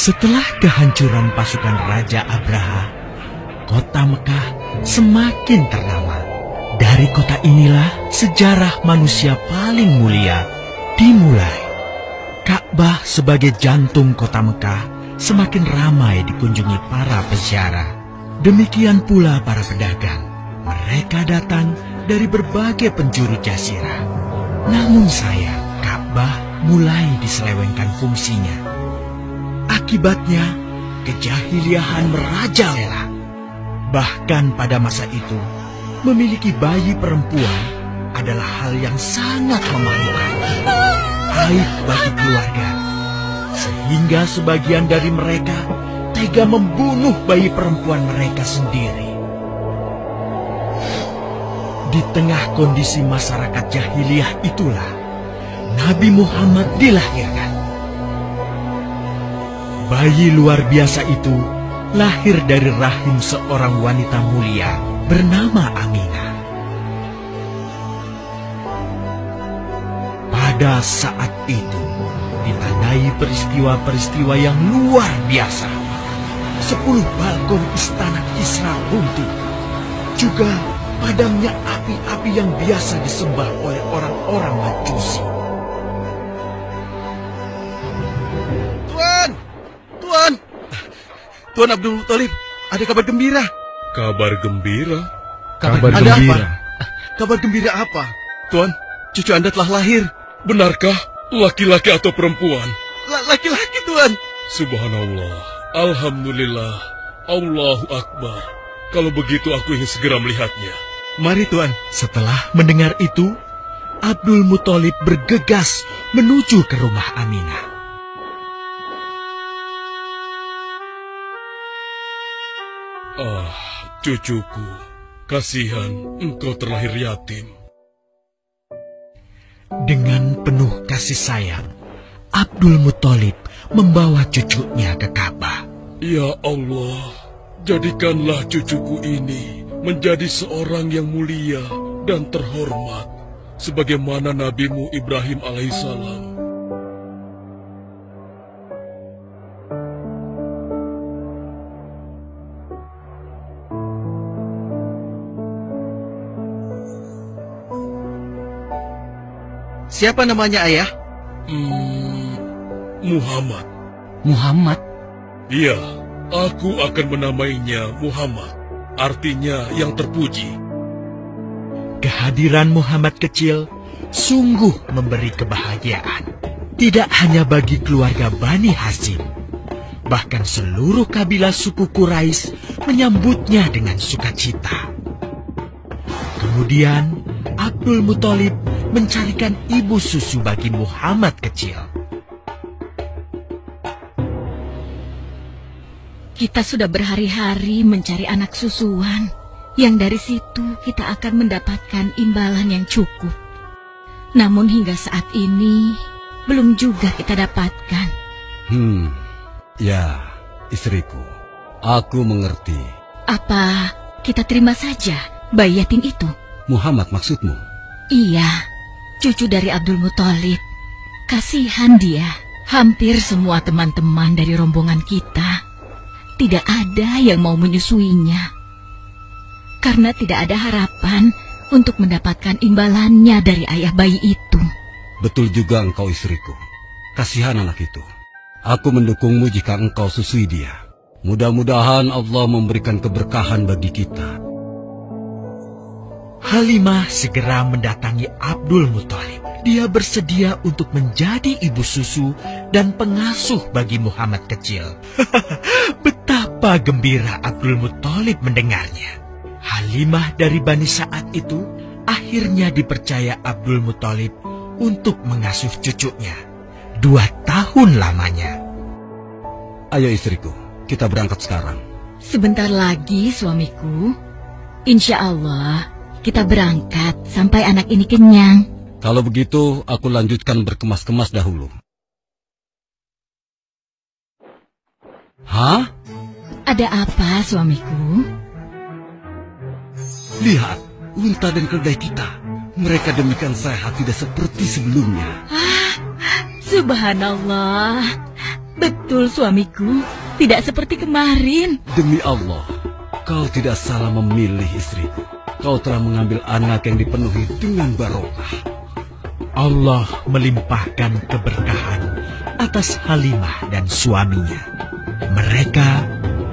Setelah kehancuran pasukan Raja Abraha, kota Mekah semakin ternama. Dari kota inilah sejarah manusia paling mulia dimulai. Ka'bah sebagai jantung kota Mekah semakin ramai dikunjungi para peziarah. Demikian pula para pedagang. Mereka datang dari berbagai penjuru jazirah. Namun sayang, Ka'bah mulai diselewengkan fungsinya. Akibatnya, kejahiliahan merajalela. Bahkan pada masa itu, memiliki bayi perempuan adalah hal yang sangat memalukan. Aib bagi keluarga. Sehingga sebagian dari mereka tega membunuh bayi perempuan mereka sendiri. Di tengah kondisi masyarakat jahiliyah itulah Nabi Muhammad dilahirkan. Bayi luar biasa itu lahir dari rahim seorang wanita mulia bernama Aminah. Pada saat itu ditandai peristiwa-peristiwa yang luar biasa. 10 balkon istana Kisra runtuh. Juga padamnya api-api yang biasa disembah oleh orang-orang Majusi. Tuan Abdul Muthalib, ada kabar gembira. Kabar gembira? Kabar gembira? Apa? Kabar gembira apa? Tuan, cucu Anda telah lahir. Benarkah? Laki-laki atau perempuan? Laki-laki, Tuan. Subhanallah, Alhamdulillah, Allahu Akbar. Kalau begitu aku ingin segera melihatnya. Mari, Tuan. Setelah mendengar itu, Abdul Muthalib bergegas menuju ke rumah Aminah. Ah, cucuku, kasihan engkau terlahir yatim. Dengan penuh kasih sayang, Abdul Muthalib membawa cucunya ke Ka'bah. Ya Allah, jadikanlah cucuku ini menjadi seorang yang mulia dan terhormat, sebagaimana Nabimu Ibrahim alaihissalam. Siapa namanya, Ayah? Muhammad. Muhammad? Iya, aku akan menamainya Muhammad. Artinya yang terpuji. Kehadiran Muhammad kecil sungguh memberi kebahagiaan. Tidak hanya bagi keluarga Bani Hashim. Bahkan seluruh kabilah suku Quraisy menyambutnya dengan sukacita. Kemudian Abdul Muthalib mencarikan ibu susu bagi Muhammad kecil. Kita sudah berhari-hari mencari anak susuan, yang dari situ kita akan mendapatkan imbalan yang cukup. Namun hingga saat ini, belum juga kita dapatkan. Ya, istriku, aku mengerti. Apa kita terima saja bayi yatim itu? Muhammad maksudmu? Iya, cucu dari Abdul Muthalib. Kasihan dia. Hampir semua teman-teman dari rombongan kita tidak ada yang mau menyusuinya. Karena tidak ada harapan untuk mendapatkan imbalannya dari ayah bayi itu. Betul juga engkau, istriku. Kasihan anak itu. Aku mendukungmu jika engkau susui dia. Mudah-mudahan Allah memberikan keberkahan bagi kita. Halimah segera mendatangi Abdul Muthalib. Dia bersedia untuk menjadi ibu susu dan pengasuh bagi Muhammad kecil. Betapa gembira Abdul Muthalib mendengarnya. Halimah dari Bani Sa'ad itu akhirnya dipercaya Abdul Muthalib untuk mengasuh cucunya 2 tahun lamanya. Ayo istriku, kita berangkat sekarang. Sebentar lagi suamiku. Insya Allah kita berangkat sampai anak ini kenyang. Kalau begitu, aku lanjutkan berkemas-kemas dahulu. Hah? Ada apa, suamiku? Lihat, unta dan keledai kita. Mereka demikian sehat, tidak seperti sebelumnya. Subhanallah. Betul, suamiku. Tidak seperti kemarin. Demi Allah, kau tidak salah memilih istriku. Kau telah mengambil anak yang dipenuhi dengan barokah. Allah melimpahkan keberkahan atas Halimah dan suaminya. Mereka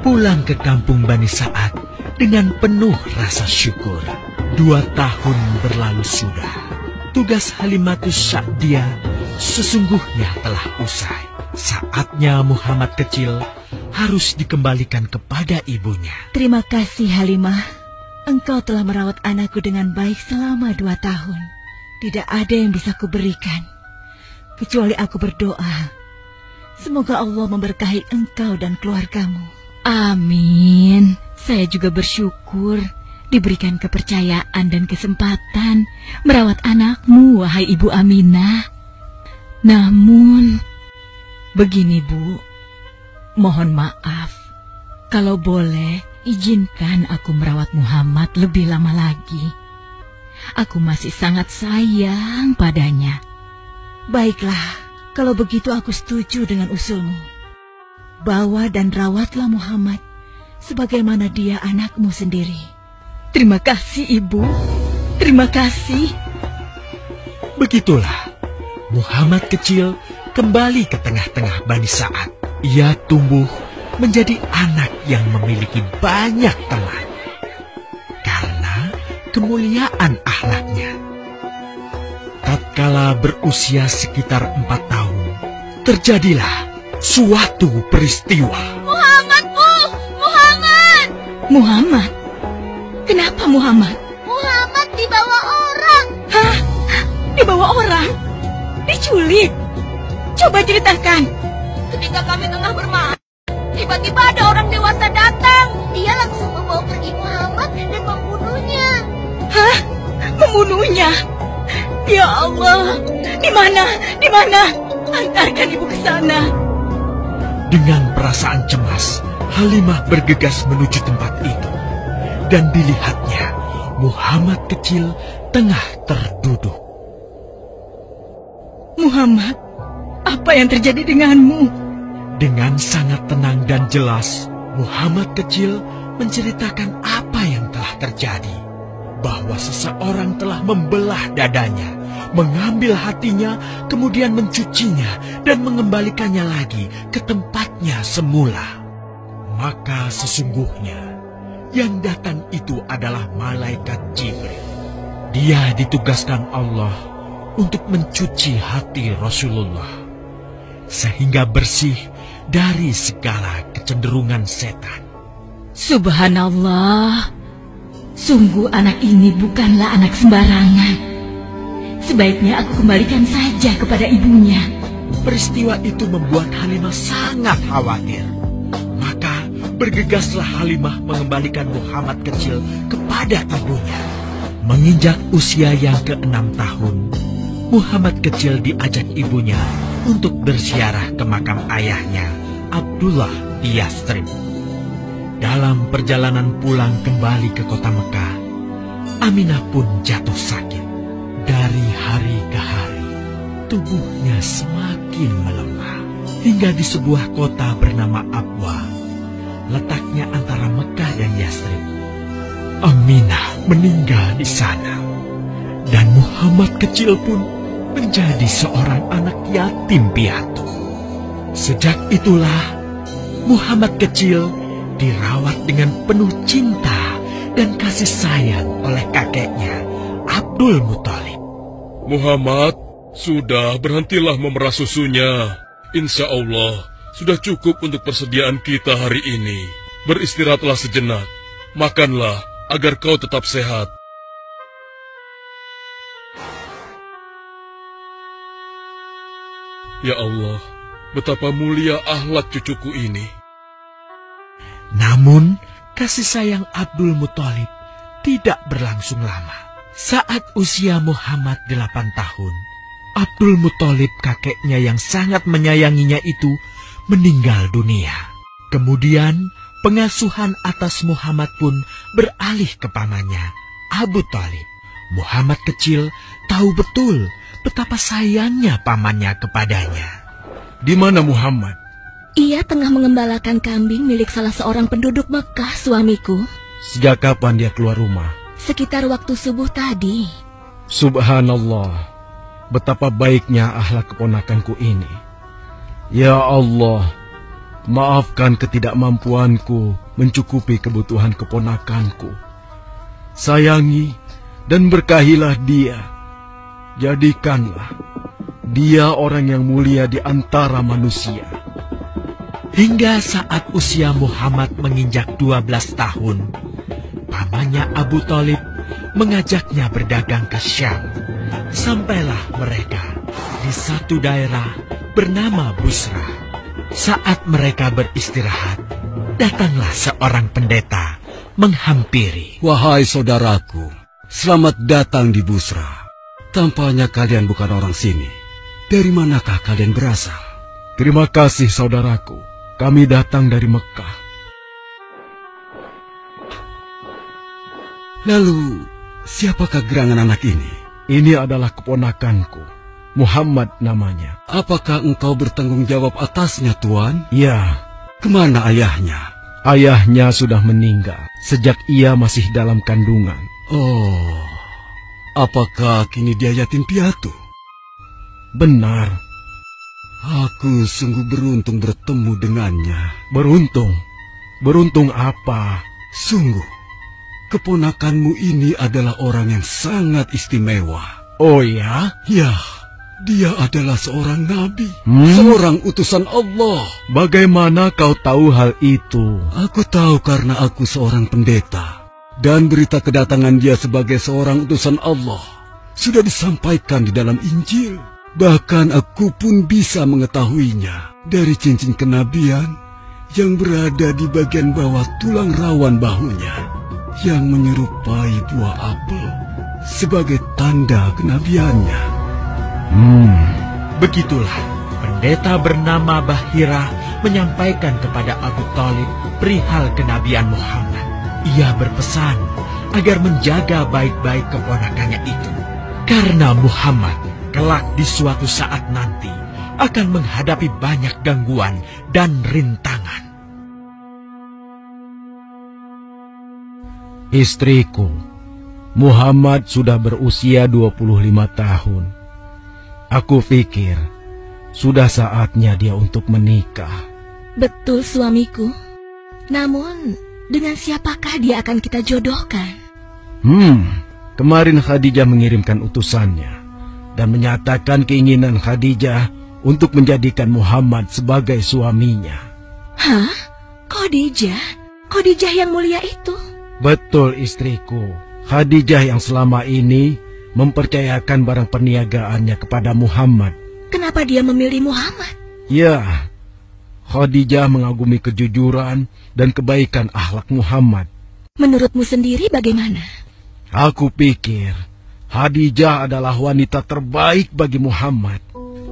pulang ke kampung Bani Sa'ad dengan penuh rasa syukur. 2 tahun berlalu sudah. Tugas Halimatus Sa'diyah sesungguhnya telah usai. Saatnya Muhammad kecil harus dikembalikan kepada ibunya. Terima kasih, Halimah. Engkau telah merawat anakku dengan baik selama 2 tahun. Tidak ada yang bisa kuberikan, kecuali aku berdoa. Semoga Allah memberkahi engkau dan keluargamu. Amin. Saya juga bersyukur diberikan kepercayaan dan kesempatan merawat anakmu, wahai Ibu Aminah. Namun, begini Bu, mohon maaf. Kalau boleh, izinkan aku merawat Muhammad lebih lama lagi. Aku masih sangat sayang padanya. Baiklah, kalau begitu aku setuju dengan usulmu. Bawa dan rawatlah Muhammad sebagaimana dia anakmu sendiri. Terima kasih, Ibu. Terima kasih. Begitulah, Muhammad kecil kembali ke tengah-tengah Bani Sa'ad. Ia tumbuh menjadi anak yang memiliki banyak teman. Karena kemuliaan akhlaknya. Tatkala berusia sekitar 4 tahun, terjadilah suatu peristiwa. Muhammad, Bu! Muhammad! Muhammad? Kenapa Muhammad? Muhammad dibawa orang. Hah? Dibawa orang? Diculik? Coba ceritakan. Ketika kami tengah bermain, tiba-tiba ada orang dewasa datang. Dia langsung membawa pergi Muhammad dan membunuhnya. Hah? Membunuhnya? Ya Allah, di mana? Di mana? Antarkan ibu ke sana. Dengan perasaan cemas, Halimah bergegas menuju tempat itu. Dan dilihatnya, Muhammad kecil tengah terduduk. Muhammad, apa yang terjadi denganmu? Dengan sangat tenang dan jelas, Muhammad kecil menceritakan apa yang telah terjadi. Bahwa seseorang telah membelah dadanya, mengambil hatinya, kemudian mencucinya dan mengembalikannya lagi ke tempatnya semula. Maka sesungguhnya yang datang itu adalah malaikat Jibril. Dia ditugaskan Allah untuk mencuci hati Rasulullah sehingga bersih dari segala kecenderungan setan. Subhanallah. Sungguh anak ini bukanlah anak sembarangan. Sebaiknya aku kembalikan saja kepada ibunya. Peristiwa itu membuat Halimah sangat khawatir. Maka bergegaslah Halimah mengembalikan Muhammad kecil kepada ibunya. Menginjak usia yang ke-6 tahun, Muhammad kecil diajak ibunya untuk berziarah ke makam ayahnya, Abdullah di Yastrib. Dalam perjalanan pulang kembali ke kota Mekah, Aminah pun jatuh sakit. Dari hari ke hari, tubuhnya semakin melemah. Hingga di sebuah kota bernama Abwa, letaknya antara Mekah dan Yastrib, Aminah meninggal di sana. Dan Muhammad kecil pun menjadi seorang anak yatim piatu. Sejak itulah, Muhammad kecil dirawat dengan penuh cinta dan kasih sayang oleh kakeknya, Abdul Muthalib. Muhammad, sudah berhentilah memerah susunya. Insya Allah, sudah cukup untuk persediaan kita hari ini. Beristirahatlah sejenak. Makanlah agar kau tetap sehat. Ya Allah, betapa mulia akhlak cucuku ini. Namun, kasih sayang Abdul Muthalib tidak berlangsung lama. Saat usia Muhammad 8 tahun, Abdul Muthalib kakeknya yang sangat menyayanginya itu meninggal dunia. Kemudian, pengasuhan atas Muhammad pun beralih ke pamannya, Abu Thalib. Muhammad kecil tahu betul betapa sayangnya pamannya kepadanya. Di mana Muhammad? Ia tengah mengembalakan kambing milik salah seorang penduduk Mekah, suamiku. Sejak kapan dia keluar rumah? Sekitar waktu subuh tadi. Subhanallah, betapa baiknya akhlak keponakanku ini. Ya Allah, maafkan ketidakmampuanku mencukupi kebutuhan keponakanku. Sayangi dan berkahilah dia. Jadikanlah dia orang yang mulia di antara manusia. Hingga saat usia Muhammad menginjak 12 tahun, pamannya Abu Thalib mengajaknya berdagang ke Syam. Sampailah mereka di satu daerah bernama Busra. Saat mereka beristirahat, datanglah seorang pendeta menghampiri. Wahai saudaraku, selamat datang di Busra. Tampaknya kalian bukan orang sini. Dari manakah kalian berasal? Terima kasih saudaraku, kami datang dari Mekah. Lalu, siapakah gerangan anak ini? Ini adalah keponakanku, Muhammad namanya. Apakah engkau bertanggung jawab atasnya, Tuan? Ya, Kemana ayahnya? ayahnya sudah meninggal sejak ia masih dalam kandungan. Oh, apakah kini dia yatim piatu? Benar, Aku sungguh beruntung bertemu dengannya. beruntung. Beruntung apa? Sungguh, keponakanmu ini adalah orang yang sangat istimewa. Oh ya? Ya, dia adalah seorang nabi, Hmm? seorang utusan Allah. Bagaimana kau tahu hal itu? Aku tahu karena aku seorang pendeta, dan berita kedatangan dia sebagai seorang utusan Allah sudah disampaikan di dalam Injil. Bahkan aku pun bisa mengetahuinya dari cincin kenabian yang berada di bagian bawah tulang rawan bahunya, yang menyerupai buah apel sebagai tanda kenabiannya. Begitulah pendeta bernama Bahira menyampaikan kepada Abu Thalib perihal kenabian Muhammad. Ia berpesan agar menjaga baik-baik keponakannya itu, karena Muhammad kelak di suatu saat nanti akan menghadapi banyak gangguan dan rintangan. Istriku, Muhammad sudah berusia 25 tahun. Aku pikir sudah saatnya dia untuk menikah. Betul, suamiku. Namun, dengan siapakah dia akan kita jodohkan? Kemarin Khadijah mengirimkan utusannya dan menyatakan keinginan Khadijah untuk menjadikan Muhammad sebagai suaminya. Hah? Khadijah? Khadijah yang mulia itu? Betul, istriku. Khadijah yang selama ini mempercayakan barang perniagaannya kepada Muhammad. Kenapa dia memilih Muhammad? Ya, Khadijah mengagumi kejujuran dan kebaikan akhlak Muhammad. Menurutmu sendiri bagaimana? Aku pikir Khadijah adalah wanita terbaik bagi Muhammad.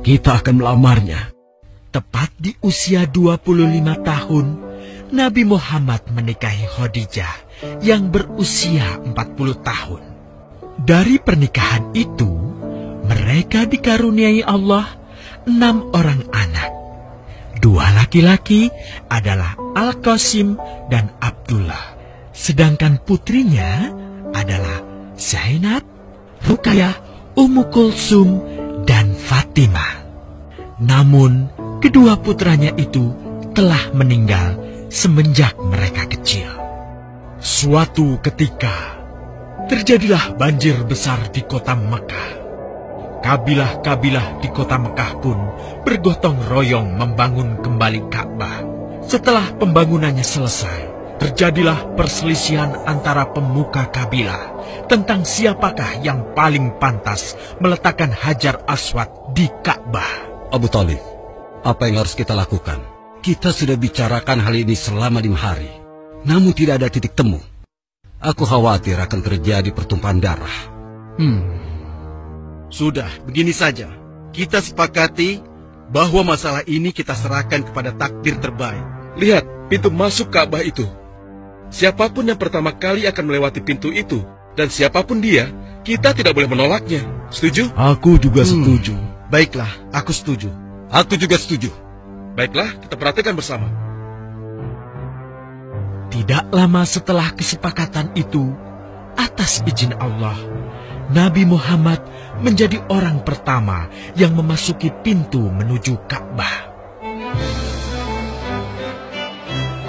Kita akan melamarnya. Tepat di usia 25 tahun, Nabi Muhammad menikahi Khadijah yang berusia 40 tahun. Dari pernikahan itu, mereka dikaruniai Allah 6 orang anak. 2 laki-laki adalah Al-Qasim dan Abdullah. Sedangkan putrinya adalah Zainab, Ruqayyah, Ummu Kulsum, dan Fatimah. Namun, kedua putranya itu telah meninggal semenjak mereka kecil. Suatu ketika, terjadilah banjir besar di kota Mekah. Kabilah-kabilah di kota Mekah pun bergotong royong membangun kembali Ka'bah. Setelah pembangunannya selesai, terjadilah perselisihan antara pemuka kabilah tentang siapakah yang paling pantas meletakkan Hajar Aswad di Ka'bah. Abu Thalib, apa yang harus kita lakukan? Kita sudah bicarakan hal ini selama 5 hari, namun tidak ada titik temu. Aku khawatir akan terjadi pertumpahan darah. Sudah, begini saja. Kita sepakati bahwa masalah ini kita serahkan kepada takdir terbaik. Lihat pintu masuk Ka'bah itu. Siapapun yang pertama kali akan melewati pintu itu, dan siapapun dia, kita tidak boleh menolaknya. Setuju? Aku juga setuju. Baiklah, aku setuju. Aku juga setuju. Baiklah, kita perhatikan bersama. Tidak lama setelah kesepakatan itu, atas izin Allah, Nabi Muhammad menjadi orang pertama yang memasuki pintu menuju Ka'bah.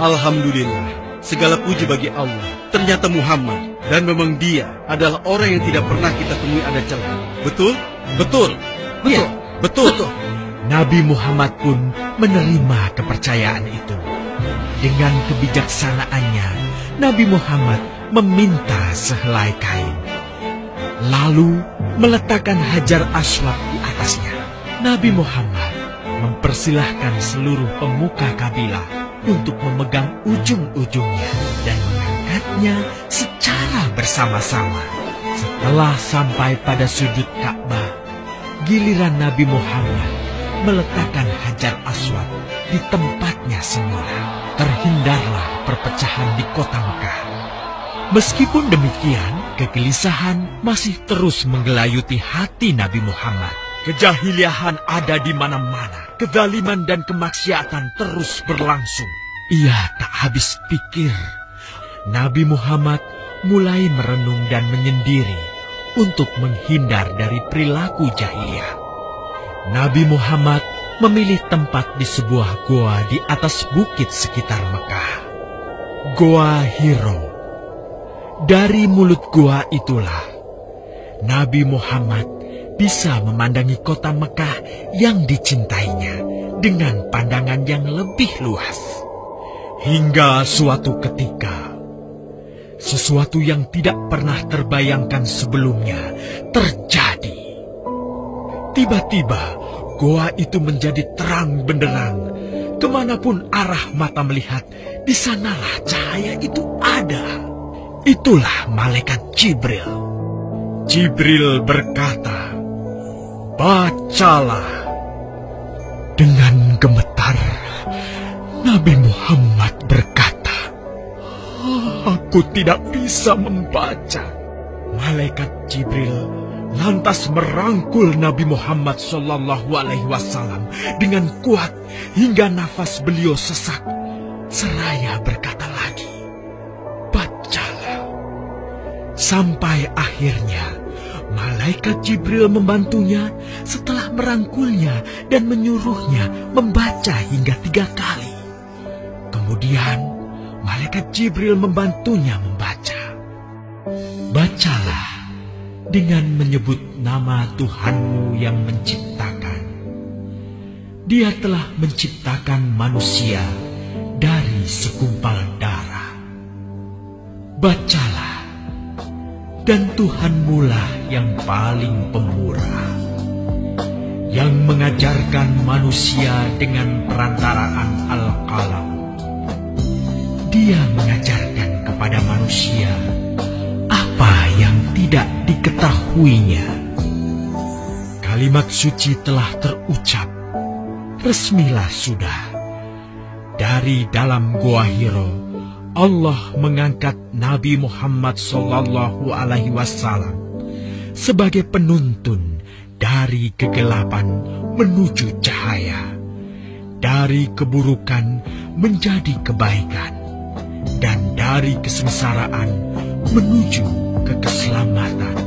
Alhamdulillah, segala puji bagi Allah. Ternyata Muhammad, dan memang dia adalah orang yang tidak pernah kita temui ada celah. Betul? Betul. Ya, Betul. Nabi Muhammad pun menerima kepercayaan itu. Dengan kebijaksanaannya, Nabi Muhammad meminta sehelai kain, lalu meletakkan Hajar Aswad di atasnya. Nabi Muhammad mempersilahkan seluruh pemuka kabilah untuk memegang ujung-ujungnya dan mengangkatnya secara bersama-sama. Setelah sampai pada sudut Ka'bah, giliran Nabi Muhammad meletakkan Hajar Aswad di tempatnya semula. Terhindarlah perpecahan di kota Mekah. Meskipun demikian, kegelisahan masih terus menggelayuti hati Nabi Muhammad. Kejahiliahan ada di mana-mana. Kezaliman dan kemaksiatan terus berlangsung. Ia tak habis pikir. Nabi Muhammad mulai merenung dan menyendiri untuk menghindar dari perilaku jahiliyah. Nabi Muhammad memilih tempat di sebuah goa di atas bukit sekitar Mekah. Goa Hiro. Dari mulut goa itulah Nabi Muhammad bisa memandangi kota Mekah yang dicintainya dengan pandangan yang lebih luas. Hingga suatu ketika, sesuatu yang tidak pernah terbayangkan sebelumnya terjadi. Tiba-tiba, goa itu menjadi terang benderang. Kemanapun arah mata melihat, di sanalah cahaya itu ada. Itulah malaikat Jibril. Jibril berkata, "Bacalah." Dengan gemetar, Nabi Muhammad berkata, "Aku tidak bisa membaca." Malaikat Jibril lantas merangkul Nabi Muhammad SAW dengan kuat hingga nafas beliau sesak. Seraya berkata lagi, "Bacalah." Sampai akhirnya malaikat Jibril membantunya setelah merangkulnya dan menyuruhnya membaca hingga 3 kali. Kemudian malaikat Jibril membantunya membaca. "Bacalah dengan menyebut nama Tuhanmu yang menciptakan. Dia telah menciptakan manusia dari segumpal darah. Bacalah, dan Tuhanmulah yang paling pemurah, yang mengajarkan manusia dengan perantaraan Al-Qalam. Dia mengajarkan kepada manusia apa yang tidak diketahuinya." Kalimat suci telah terucap. Resmilah sudah. Dari dalam Goa Hiro, Allah mengangkat Nabi Muhammad SAW sebagai penuntun dari kegelapan menuju cahaya, dari keburukan menjadi kebaikan, dan dari kesengsaraan menuju ke keselamatan.